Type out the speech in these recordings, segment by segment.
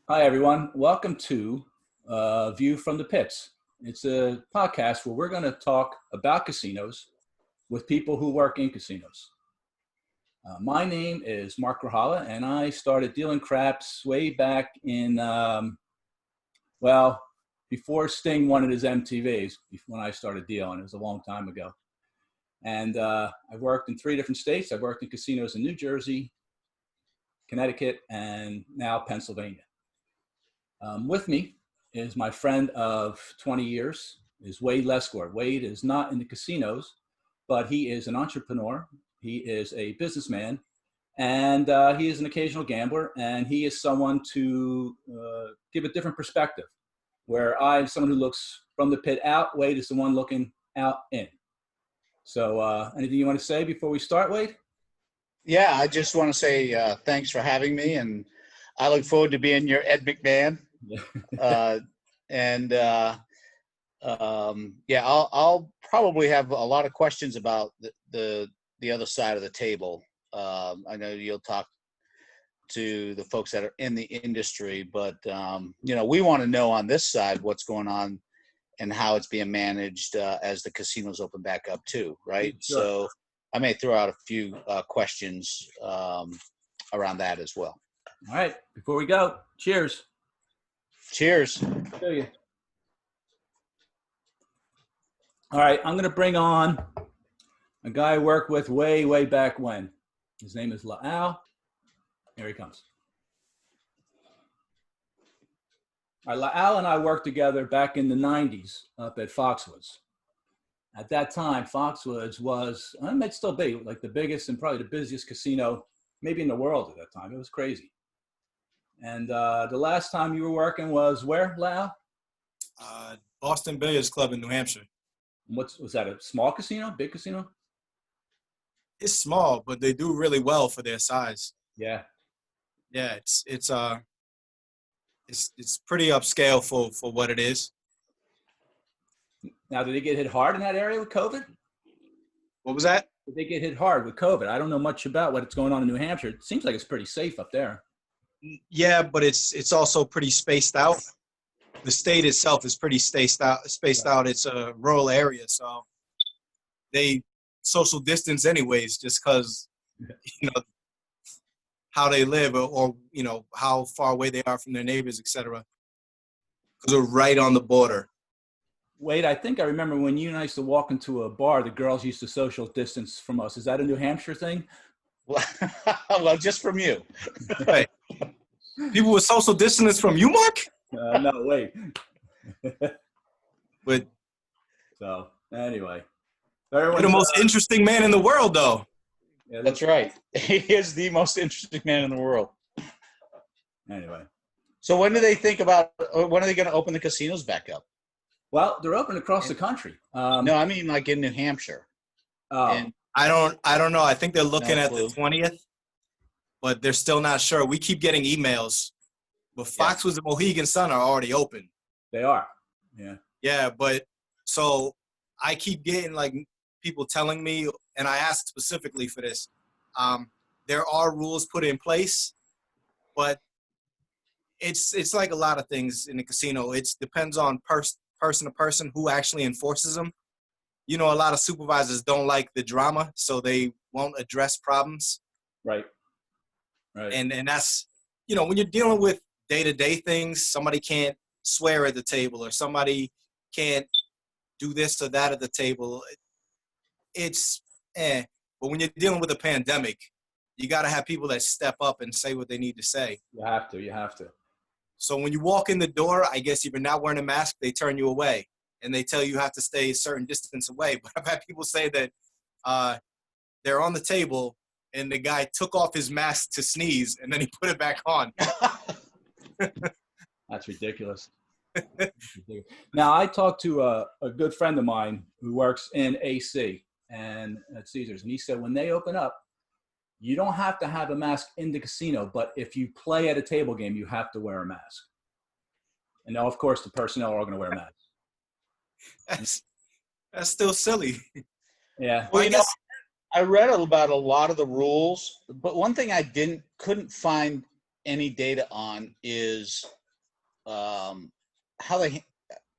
Hi, everyone. Welcome to View from the Pits. It's a podcast where we're going to talk about casinos with people who work in casinos. My name is Mark Rahala, and I started dealing craps way back in, before Sting wanted his MTVs, when I started dealing. It was a long time ago. And I've worked in 3 different states. I've worked in casinos in New Jersey, Connecticut, and now Pennsylvania. With me is my friend of 20 years, is Wade Lesgord. Wade is not in the casinos, but he is an entrepreneur. He is a businessman, and he is an occasional gambler, and he is someone to give a different perspective, where I'm someone who looks from the pit out. Wade is the one looking out in. So anything you want to say before we start, Wade? Yeah, I just want to say thanks for having me, and I look forward to being your Ed McMahon. Yeah. I'll probably have a lot of questions about the other side of the table. I know you'll talk to the folks that are in the industry, but we want to know on this side what's going on and how it's being managed as the casinos open back up too, right? Sure. So I may throw out a few questions around that as well. All right, before we go, cheers. Cheers. To you. All right, I'm going to bring on a guy I worked with way back when. His name is La'al. Here he comes. All right, La'al and I worked together back in the 90s up at Foxwoods. At that time, Foxwoods was, it might still be, like the biggest and probably the busiest casino maybe in the world at that time. It was crazy. And the last time you were working was where, La'al? Boston Billiards Club in New Hampshire. Was that, a small casino, big casino? It's small, but they do really well for their size. Yeah. Yeah, it's pretty upscale for what it is. Now, did they get hit hard in that area with COVID? What was that? Did they get hit hard with COVID? I don't know much about what's going on in New Hampshire. It seems like it's pretty safe up there. Yeah, but it's also pretty spaced out. The state itself is pretty spaced out. It's a rural area, so they social distance anyways, just because how they live or how far away they are from their neighbors, etc. Because they're right on the border. Wade, I think I remember when you and I used to walk into a bar, the girls used to social distance from us. Is that a New Hampshire thing? Well, just from you. Right. People with social distance from you, Mark? No, wait. But So, anyway. You're the most interesting man in the world, though. Yeah, That's right. He is the most interesting man in the world. Anyway. So when are they going to open the casinos back up? Well, they're open across the country. No, I mean like in New Hampshire. Oh, I don't know. I think they're looking at clue. the 20th, but they're still not sure. We keep getting emails, but Foxwoods and Mohegan Sun are already open. they are. Yeah. Yeah, but so I keep getting like people telling me, and I asked specifically for this. There are rules put in place, but it's like a lot of things in the casino. It depends on person to person who actually enforces them. A lot of supervisors don't like the drama, so they won't address problems. Right. Right. And that's, when you're dealing with day-to-day things, somebody can't swear at the table or somebody can't do this or that at the table. But when you're dealing with a pandemic, you got to have people that step up and say what they need to say. You have to. So when you walk in the door, I guess if you're not wearing a mask, they turn you away. And they tell you have to stay a certain distance away. But I've had people say that they're on the table and the guy took off his mask to sneeze and then he put it back on. That's ridiculous. Now, I talked to a good friend of mine who works in AC and at Caesars, and he said when they open up, you don't have to have a mask in the casino, but if you play at a table game, you have to wear a mask. And now, of course, the personnel are all going to wear masks. That's still silly. Yeah. Well, I read about a lot of the rules, but one thing I couldn't find any data on is how they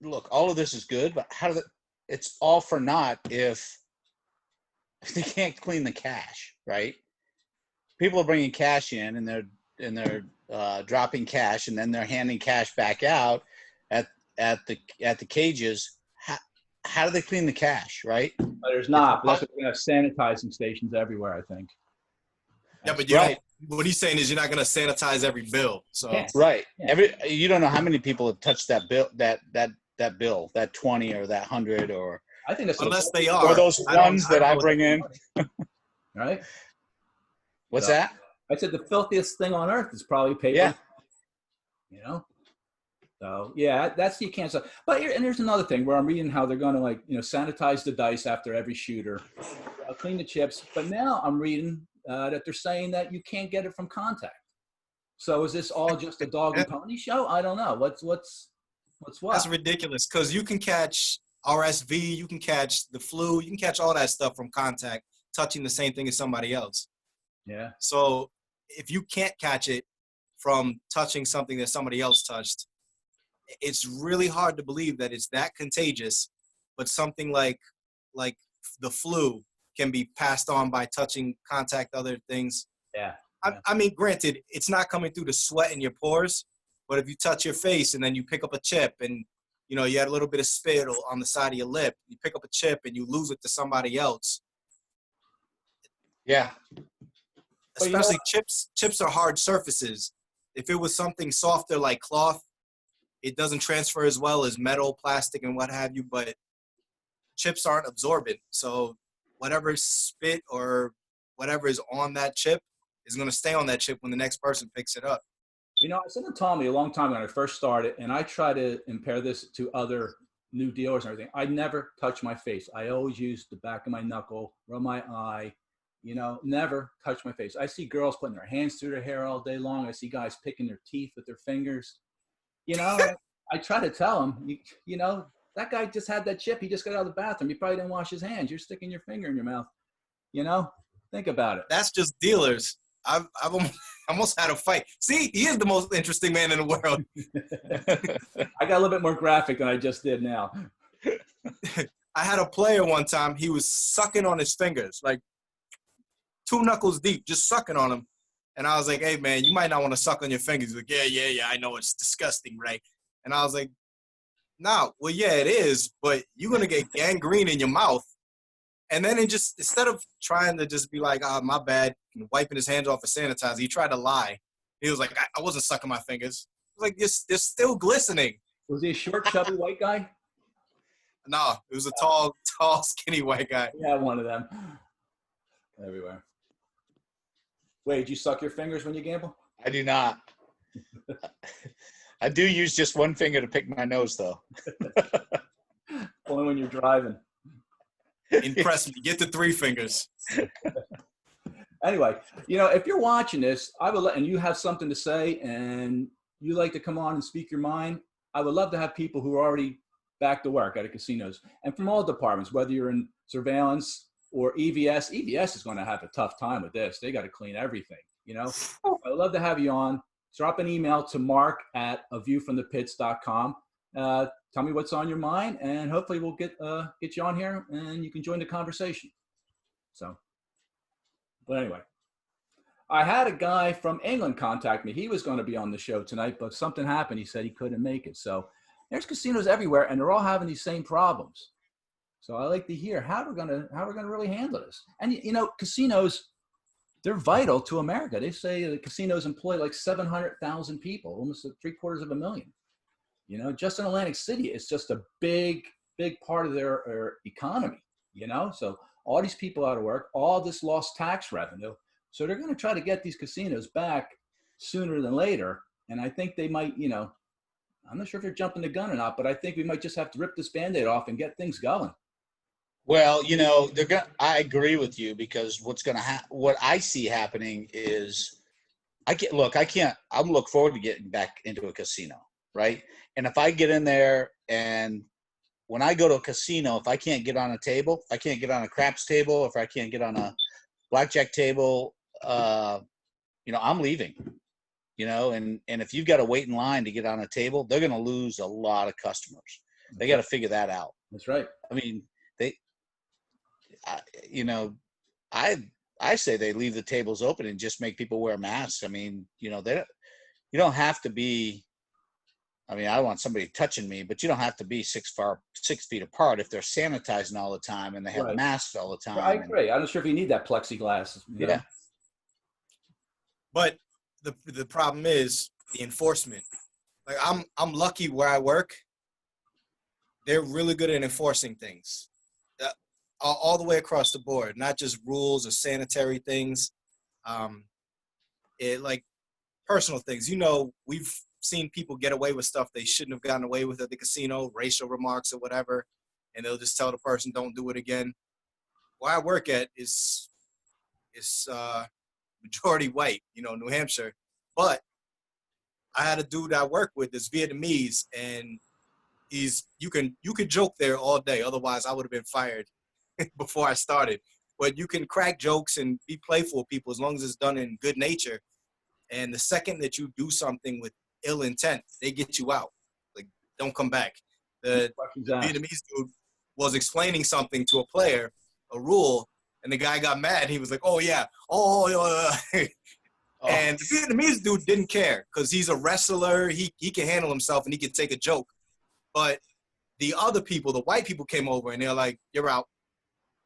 look. All of this is good, but it's all for naught if they can't clean the cash, right? People are bringing cash in, and they're dropping cash, and then they're handing cash back out at the cages. How do they clean the cash, right? But there's not. But that's what we're gonna have sanitizing stations everywhere, I think. Yeah, but Right. what he's saying is you're not going to sanitize every bill. So Yeah. Right. Yeah. You don't know how many people have touched that bill, that bill, that 20 or that 100 or I think that's unless they are, or those I don't- ones that don't I know bring in. right. What's Yeah. that? I said the filthiest thing on earth is probably paper. Yeah. You know. So yeah, that's you can't say. But and here's another thing where I'm reading how they're going to sanitize the dice after every shooter, clean the chips. But now I'm reading that they're saying that you can't get it from contact. So is this all just a dog and pony show? I don't know. What's what? That's ridiculous because you can catch RSV, you can catch the flu, you can catch all that stuff from contact, touching the same thing as somebody else. Yeah. So if you can't catch it from touching something that somebody else touched, it's really hard to believe that it's that contagious, but something like the flu can be passed on by touching contact other things. Yeah. I mean, granted, it's not coming through the sweat in your pores, but if you touch your face and then you pick up a chip and, you had a little bit of spit on the side of your lip, you pick up a chip and you lose it to somebody else. Yeah. Especially chips are hard surfaces. If it was something softer like cloth, it doesn't transfer as well as metal, plastic, and what have you, but chips aren't absorbent. So whatever spit or whatever is on that chip is going to stay on that chip when the next person picks it up. I said to Tommy a long time when I first started, and I try to compare this to other new dealers and everything. I never touch my face. I always use the back of my knuckle, rub my eye, never touch my face. I see girls putting their hands through their hair all day long. I see guys picking their teeth with their fingers. I try to tell them, that guy just had that chip. He just got out of the bathroom. He probably didn't wash his hands. You're sticking your finger in your mouth. Think about it. That's just dealers. I've almost had a fight. See, he is the most interesting man in the world. I got a little bit more graphic than I just did now. I had a player one time. He was sucking on his fingers, like 2 knuckles deep, just sucking on them. And I was like, hey, man, you might not want to suck on your fingers. He's like, yeah, I know it's disgusting, right? And I was like, no, well, yeah, it is, but you're going to get gangrene in your mouth. And then instead of trying to just be like, my bad, and wiping his hands off with sanitizer, he tried to lie. He was like, I wasn't sucking my fingers. I was like, they're still glistening. Was he a short, chubby white guy? No, it was a tall, skinny white guy. Yeah, one of them. Everywhere. Wait, did you suck your fingers when you gamble? I do not. I do use just one finger to pick my nose, though. Only when you're driving. Impress me. Get the 3 fingers. Anyway, if you're watching this, and you have something to say and you like to come on and speak your mind, I would love to have people who are already back to work at the casinos and from all departments, whether you're in surveillance or EVS. EVS is going to have a tough time with this. They got to clean everything, I would love to have you on. Drop an email to mark@aviewfromthepits.com. Tell me what's on your mind, and hopefully we'll get you on here, and you can join the conversation. So, but anyway, I had a guy from England contact me. He was going to be on the show tonight, but something happened. He said he couldn't make it. So there's casinos everywhere, and they're all having these same problems. So I like to hear how we're gonna really handle this. And casinos, they're vital to America. They say the casinos employ like 700,000 people, almost 750,000. Just in Atlantic City, it's just a big part of their economy. So all these people out of work, all this lost tax revenue. So they're going to try to get these casinos back sooner than later. And I think they might, I'm not sure if they're jumping the gun or not, but I think we might just have to rip this Band-Aid off and get things going. Well, I agree with you, because what I see happening is I'm look forward to getting back into a casino, right? And if I get in there, and when I go to a casino, if I can't get on a table, if I can't get on a craps table, if I can't get on a blackjack table, I'm leaving. and if you've got to wait in line to get on a table, they're going to lose a lot of customers. They got to figure that out. That's right. I mean, I say they leave the tables open and just make people wear masks. I mean, you don't have to be. I mean, I don't want somebody touching me, but you don't have to be 6 feet apart if they're sanitizing all the time and they have Right. masks all the time. I agree. I'm not sure if you need that plexiglass. You know? Yeah. But the problem is the enforcement. Like I'm lucky where I work. They're really good at enforcing things, all the way across the board, not just rules or sanitary things. It like personal things. We've seen people get away with stuff they shouldn't have gotten away with at the casino, racial remarks or whatever, and they'll just tell the person don't do it again. Where I work at is majority white, New Hampshire. But I had a dude I work with that's Vietnamese, and you could joke there all day. Otherwise, I would have been fired before I started. But you can crack jokes and be playful with people as long as it's done in good nature. And the second that you do something with ill intent, they get you out. Like, don't come back. The Vietnamese dude was explaining something to a player, a rule, and the guy got mad. He was like, "Oh yeah, And the Vietnamese dude didn't care because he's a wrestler. He can handle himself and he can take a joke. But the other people, the white people, came over and they're like, "You're out.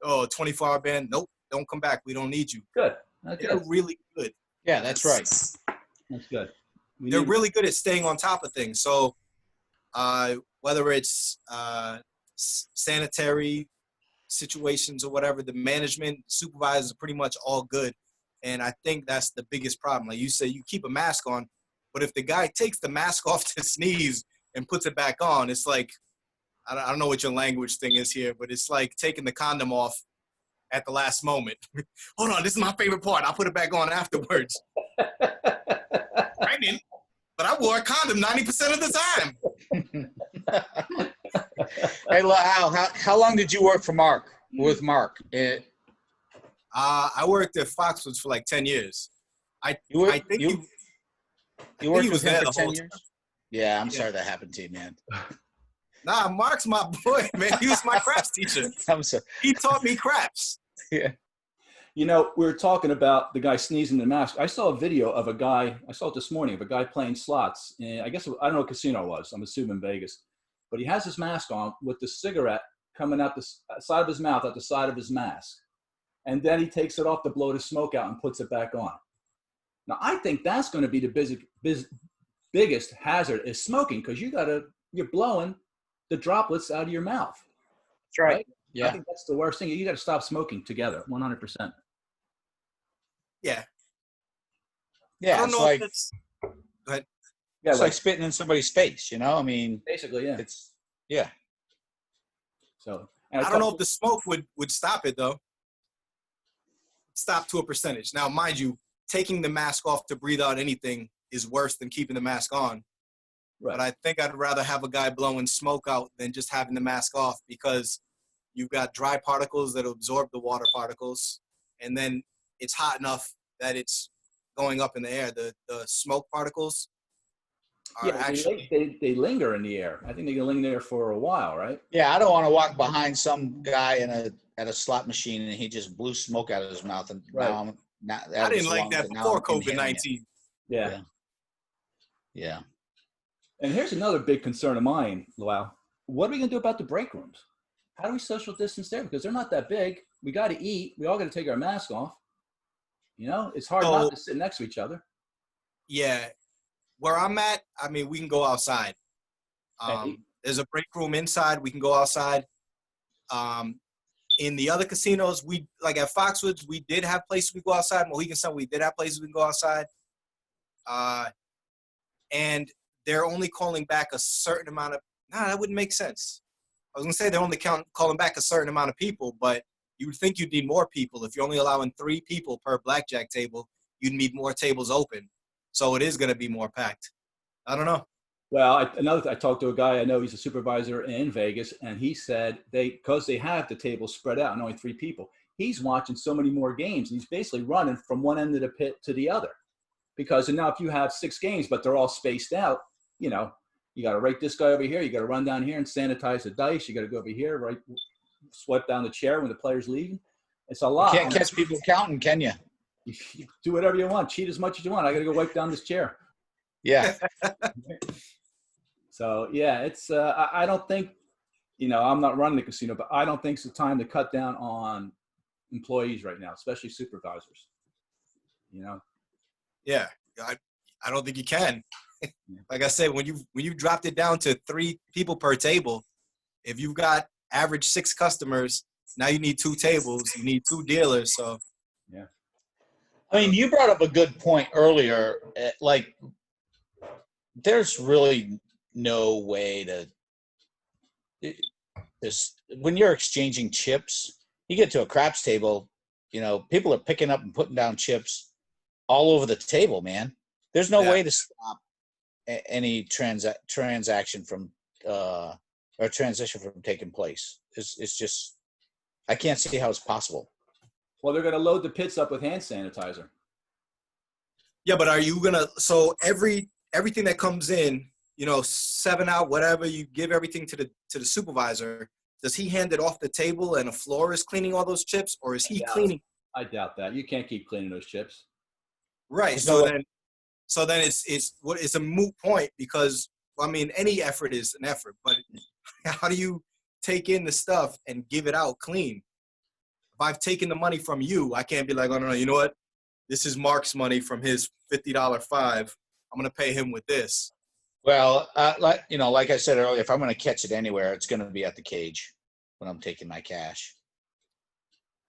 Oh, 24-hour ban. Nope, don't come back. We don't need you." Good. They're really good. Yeah, that's right. That's good. They're really good at staying on top of things. So whether it's sanitary situations or whatever, the management, supervisors are pretty much all good. And I think that's the biggest problem. Like you say, you keep a mask on, but if the guy takes the mask off to sneeze and puts it back on, it's like, I don't know what your language thing is here, but it's like taking the condom off at the last moment. Hold on, this is my favorite part. I'll put it back on afterwards. I didn't, but I wore a condom 90% of the time. Hey, Al, how long did you work with Mark? I worked at Foxwoods for like 10 years. You worked with him for 10 years? Yeah, I'm sorry that happened to you, man. Nah, Mark's my boy, man. He was my craps teacher. I'm sorry. He taught me craps. Yeah. We were talking about the guy sneezing in the mask. I saw a video of a guy, I saw it this morning, of a guy playing slots. And I don't know what casino it was. I'm assuming Vegas. But he has his mask on with the cigarette coming out the side of his mouth, out the side of his mask. And then he takes it off to blow the smoke out and puts it back on. Now, I think that's going to be the biggest hazard is smoking, because you're blowing the droplets out of your mouth. That's right. Yeah. I think that's the worst thing. You got to stop smoking together, 100%. Yeah. Yeah. I don't know if it's. Go ahead. Yeah, it's like spitting in somebody's face, I mean, basically, yeah. Yeah. So I don't know if the smoke would stop it though. Stop to a percentage. Now, mind you, taking the mask off to breathe out anything is worse than keeping the mask on. Right. But I think I'd rather have a guy blowing smoke out than just having the mask off, because you've got dry particles that absorb the water particles, and then it's hot enough that it's going up in the air. The smoke particles are actually they linger in the air. I think they can linger there for a while, right? Yeah, I don't want to walk behind some guy at a slot machine and he just blew smoke out of his mouth. And right. I didn't like that before COVID-19. Yeah. Yeah. And here's another big concern of mine, Luau. What are we going to do about the break rooms? How do we social distance there? Because they're not that big. We got to eat. We all got to take our mask off. It's hard not to sit next to each other. Yeah. Where I'm at, I mean, we can go outside. There's a break room inside. We can go outside. In the other casinos, like at Foxwoods, we did have places we go outside. Mohegan Sun, we did have places we can go outside. And they're only calling back a certain amount of – that wouldn't make sense. I was going to say they're only calling back a certain amount of people, but you would think you'd need more people. If you're only allowing 3 people per blackjack table, you'd need more tables open. So it is going to be more packed. I don't know. Well, I talked to a guy I know, he's a supervisor in Vegas, and he said because they have the tables spread out and only 3 people, he's watching so many more games, and he's basically running from one end of the pit to the other. because now if you have 6 games, but they're all spaced out, you know, you got to rate this guy over here. You got to run down here and sanitize the dice. You got to go over here, right? Swipe down the chair when the player's leaving. It's a lot. You can't catch people counting, can you? You do whatever you want. Cheat as much as you want. I got to go wipe down this chair. Yeah. So yeah, it's. I don't think, you know, I'm not running the casino, but I don't think it's the time to cut down on employees right now, especially supervisors. You know. Yeah, I don't think you can. Like I said, when you dropped it down to 3 people per table, if you've got average 6 customers, now you need 2 tables, you need 2 dealers. So yeah. I mean, you brought up a good point earlier. Like, there's really no way to this when you're exchanging chips. You get to a craps table, you know, people are picking up and putting down chips all over the table, man. There's no way to stop any transaction from or transition from taking place. It's just, I can't see how it's possible. Well, they're going to load the pits up with hand sanitizer. yeah, but are you gonna everything that comes in, you know, 7 out, whatever, you give everything to the supervisor? Does he hand it off the table and a floor is cleaning all those chips, or is he cleaning? I doubt that. You can't keep cleaning those chips. Right. So then it's a moot point because, I mean, any effort is an effort, but how do you take in the stuff and give it out clean? If I've taken the money from you, I can't be like, oh no, you know what? This is Mark's money from his $50 five. I'm gonna pay him with this. Well, like I said earlier, if I'm going to catch it anywhere, it's going to be at the cage when I'm taking my cash.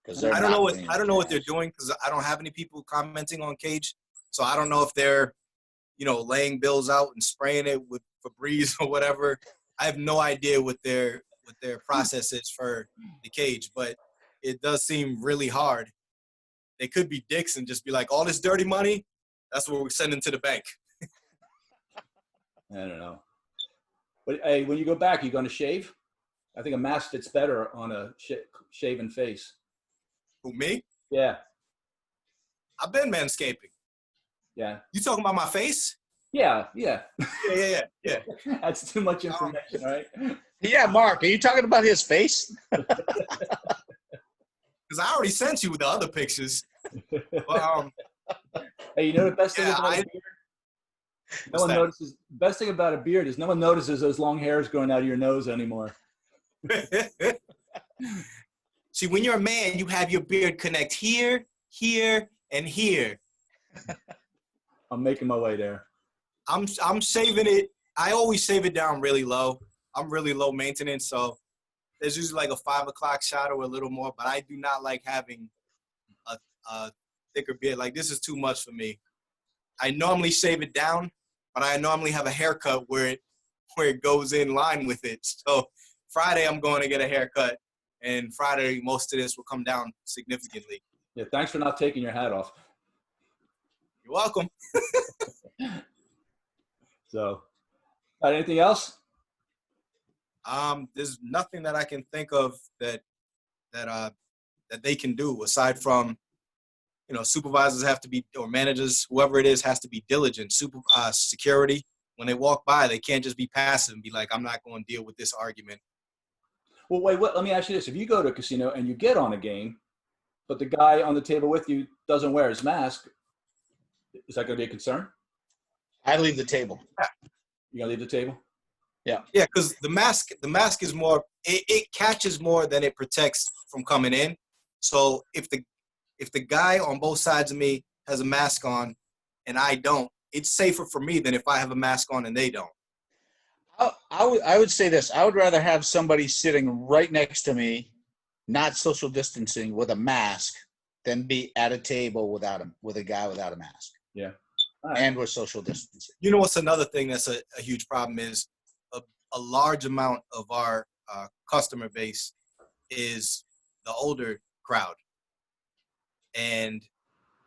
Because I don't know what they're doing because I don't have any people commenting on cage, so I don't know if they're, you know, laying bills out and spraying it with Febreze or whatever. I have no idea what their process is for the cage, but it does seem really hard. They could be dicks and just be like, all this dirty money, that's what we're sending to the bank. I don't know. But hey, when you go back, you're going to shave? I think a mask fits better on a shaven face. Who, me? Yeah. I've been manscaping. Yeah. You talking about my face? Yeah. Yeah. That's too much information, right? Yeah, Mark, are you talking about his face? Because I already sent you the other pictures. But, hey, you know the best thing about a beard? Best thing about a beard is no one notices those long hairs growing out of your nose anymore. See, when you're a man, you have your beard connect here, here, and here. I'm making my way there. I'm saving it. I always save it down really low. I'm really low maintenance, so there's usually like a 5 o'clock shot or a little more, but I do not like having a thicker beard. Like, this is too much for me. I normally shave it down, but I normally have a haircut where it goes in line with it. So Friday I'm going to get a haircut, and Friday most of this will come down significantly. Yeah, thanks for not taking your hat off. You're welcome. So, anything else? There's nothing that I can think of that they can do aside from, you know, supervisors have to be, or managers, whoever it is, has to be diligent. Security, when they walk by, they can't just be passive and be like, I'm not going to deal with this argument. Well, wait, let me ask you this. If you go to a casino and you get on a game, but the guy on the table with you doesn't wear his mask, is that going to be a concern? I leave the table. You going to leave the table? Yeah, because the mask is more, it catches more than it protects from coming in. So if the guy on both sides of me has a mask on and I don't, it's safer for me than if I have a mask on and they don't. I would say this. I would rather have somebody sitting right next to me, not social distancing, with a mask than be at a table with a guy without a mask. Yeah. Right. And with social distancing. You know what's another thing that's a huge problem is a large amount of our customer base is the older crowd. And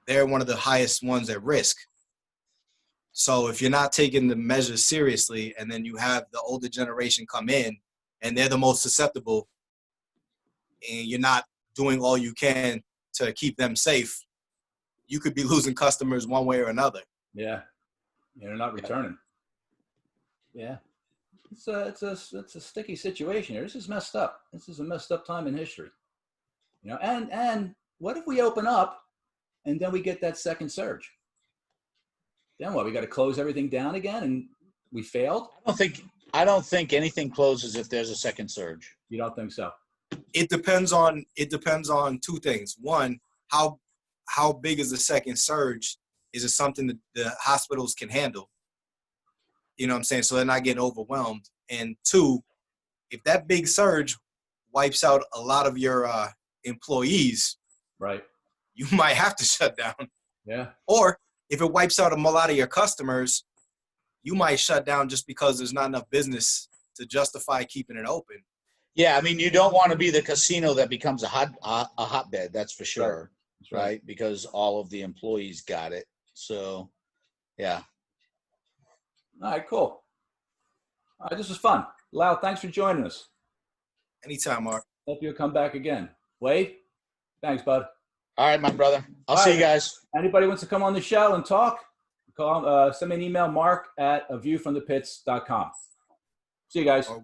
they're one of the highest ones at risk. So if you're not taking the measures seriously and then you have the older generation come in and they're the most susceptible and you're not doing all you can to keep them safe, you could be losing customers one way or another. Yeah. They're not returning. Yeah. It's a sticky situation here. This is messed up. This is a messed up time in history. You know, and what if we open up and then we get that second surge? Then what? We got to close everything down again and we failed? I don't think anything closes if there's a second surge. You don't think so? It depends on two things. One, how big is the second surge? Is it something that the hospitals can handle? You know what I'm saying? So they're not getting overwhelmed. And two, if that big surge wipes out a lot of your employees, Right. you might have to shut down. Yeah. Or if it wipes out a lot of your customers, you might shut down just because there's not enough business to justify keeping it open. Yeah, I mean, you don't want to be the casino that becomes a hotbed. That's for sure, That's right? Because all of the employees got it. So, yeah. All right, cool. All right, this was fun. Lau, thanks for joining us. Anytime, Mark. Hope you'll come back again. Wade, thanks, bud. All right, my brother. I'll All see right. you guys. Anybody wants to come on the show and talk, send me an email, mark@aviewfromthepits.com. See you guys. Or